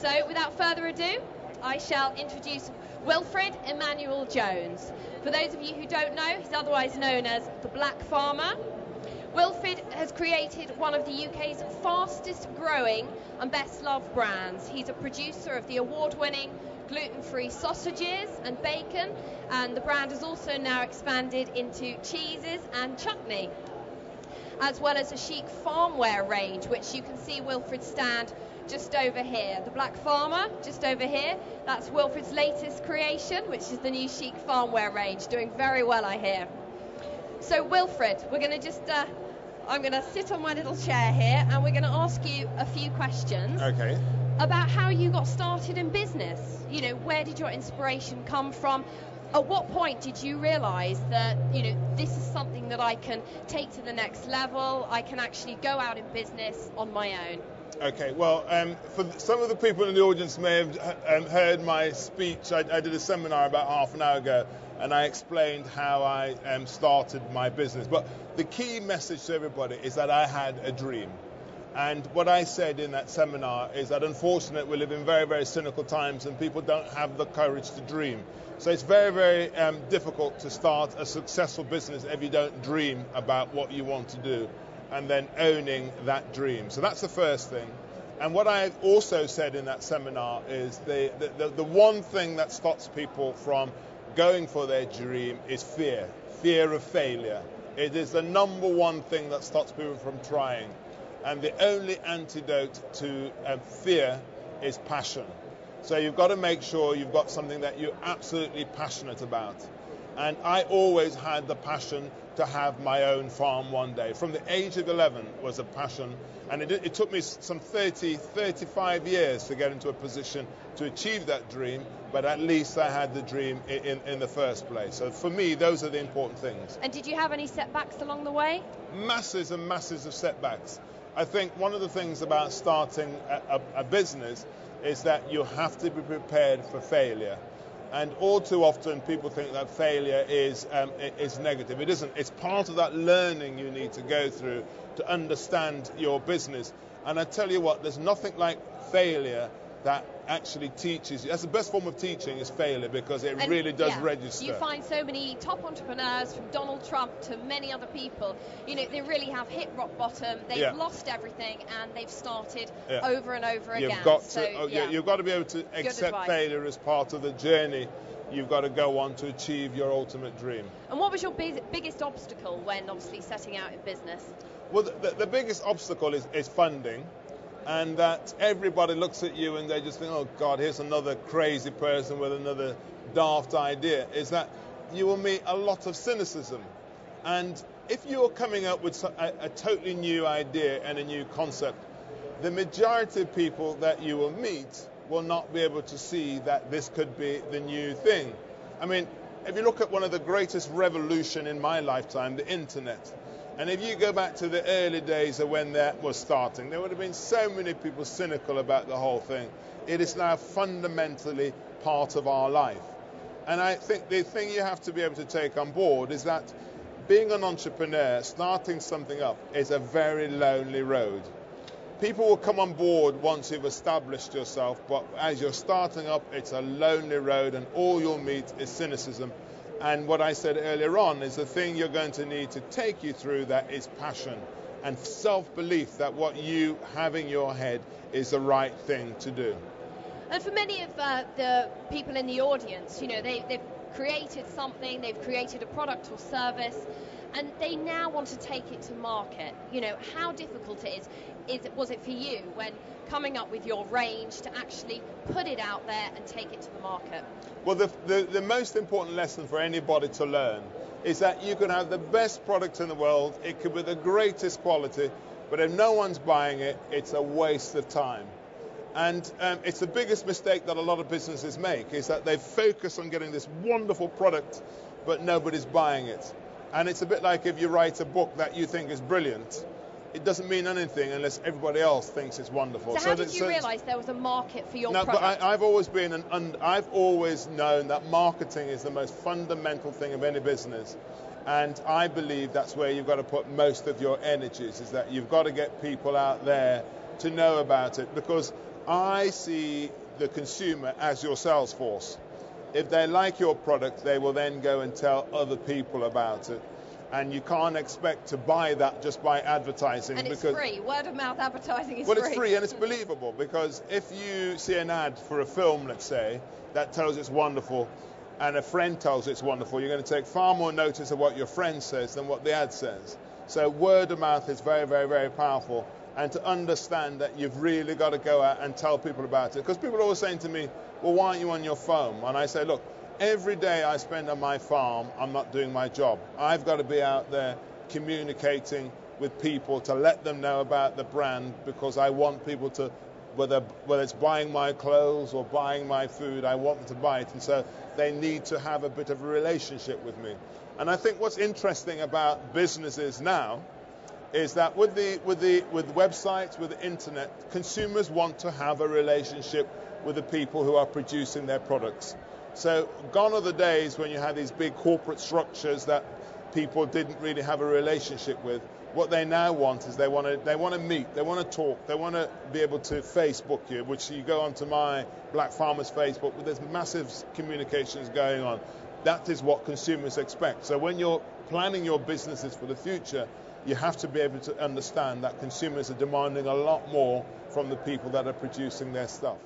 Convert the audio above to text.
So without further ado, I shall introduce Wilfred Emmanuel Jones. For those of you who don't know, he's otherwise known as the Black Farmer. Wilfred has created one of the UK's fastest growing and best loved brands. He's a producer of the award-winning gluten-free sausages and bacon, and the brand has also now expanded into cheeses and chutney, as well as a chic farmware range, which you can see Wilfred's stand just over here. The Black Farmer, just over here, that's Wilfred's latest creation, which is the new chic farmware range, doing very well, I hear. So Wilfred, we're going to just, I'm going to sit on my little chair here and we're going to ask you a few questions. Okay. About how you got started in business. You know, where did your inspiration come from? At what point did you realise that, you know, this is something that I can take to the next level, I can actually go out in business on my own? Okay, well, for some of the people in the audience may have heard my speech. I did a seminar about half an hour ago, and I explained how I started my business. But the key message to everybody is that I had a dream. And what I said in that seminar is that unfortunately we live in very, very cynical times and people don't have the courage to dream. So it's very, very difficult to start a successful business if you don't dream about what you want to do and then owning that dream. So that's the first thing. And what I also said in that seminar is the one thing that stops people from going for their dream is fear of failure. It is the number one thing that stops people from trying. And the only antidote to fear is passion. So you've got to make sure you've got something that you're absolutely passionate about. And I always had the passion to have my own farm one day. From the age of 11 was a passion. And it took me some 35 years to get into a position to achieve that dream. But at least I had the dream in the first place. So for me, those are the important things. And did you have any setbacks along the way? Masses and masses of setbacks. I think one of the things about starting a business is that you have to be prepared for failure. And all too often people think that failure is negative. It isn't. It's part of that learning you need to go through to understand your business. And I tell you what, there's nothing like failure that actually teaches you. That's the best form of teaching is failure, because it really does register. You find so many top entrepreneurs, from Donald Trump to many other people, you know, they really have hit rock bottom, they've lost everything, and they've started over and over again. You've got to be able to accept failure as part of the journey. You've got to go on to achieve your ultimate dream. And what was your biggest obstacle when obviously setting out in business? Well, the biggest obstacle is funding. And that everybody looks at you and they just think, oh God, here's another crazy person with another daft idea, is that you will meet a lot of cynicism. And if you're coming up with a totally new idea and a new concept, the majority of people that you will meet will not be able to see that this could be the new thing. I mean, if you look at one of the greatest revolution in my lifetime, the internet, and if you go back to the early days of when that was starting, there would have been so many people cynical about the whole thing. It is now fundamentally part of our life. And I think the thing you have to be able to take on board is that being an entrepreneur, starting something up, is a very lonely road. People will come on board once you've established yourself, but as you're starting up, it's a lonely road and all you'll meet is cynicism. And what I said earlier on is the thing you're going to need to take you through that is passion and self-belief that what you have in your head is the right thing to do. And for many of the people in the audience, you know, they've created something, they've created a product or service, and they now want to take it to market. You know, how difficult it was it for you when coming up with your range to actually put it out there and take it to the market? Well, the most important lesson for anybody to learn is that you can have the best product in the world, it could be the greatest quality, but if no one's buying it, it's a waste of time. And it's the biggest mistake that a lot of businesses make, is that they focus on getting this wonderful product, but nobody's buying it. And it's a bit like if you write a book that you think is brilliant, it doesn't mean anything unless everybody else thinks it's wonderful. So how did you realise there was a market for your product? But I've always known that marketing is the most fundamental thing of any business. And I believe that's where you've got to put most of your energies, is that you've got to get people out there to know about it. Because I see the consumer as your sales force. If they like your product, they will then go and tell other people about it. And you can't expect to buy that just by advertising. And it's free. Word of mouth advertising is free. Well, it's free and it's believable, because if you see an ad for a film, let's say, that tells it's wonderful, and a friend tells it's wonderful, you're going to take far more notice of what your friend says than what the ad says. So word of mouth is very, very, very powerful. And to understand that you've really got to go out and tell people about it. Because people are always saying to me, well, why aren't you on your phone? And I say, look, every day I spend on my farm, I'm not doing my job. I've got to be out there communicating with people to let them know about the brand, because I want people to, whether it's buying my clothes or buying my food, I want them to buy it. And so they need to have a bit of a relationship with me. And I think what's interesting about businesses now is that with websites, with the internet, consumers want to have a relationship with the people who are producing their products. So gone are the days when you had these big corporate structures that people didn't really have a relationship with. What they now want is they want to meet, they want to talk, they want to be able to Facebook you, which you go onto my Black Farmers Facebook, but there's massive communications going on. That is what consumers expect. So when you're planning your businesses for the future, you have to be able to understand that consumers are demanding a lot more from the people that are producing their stuff.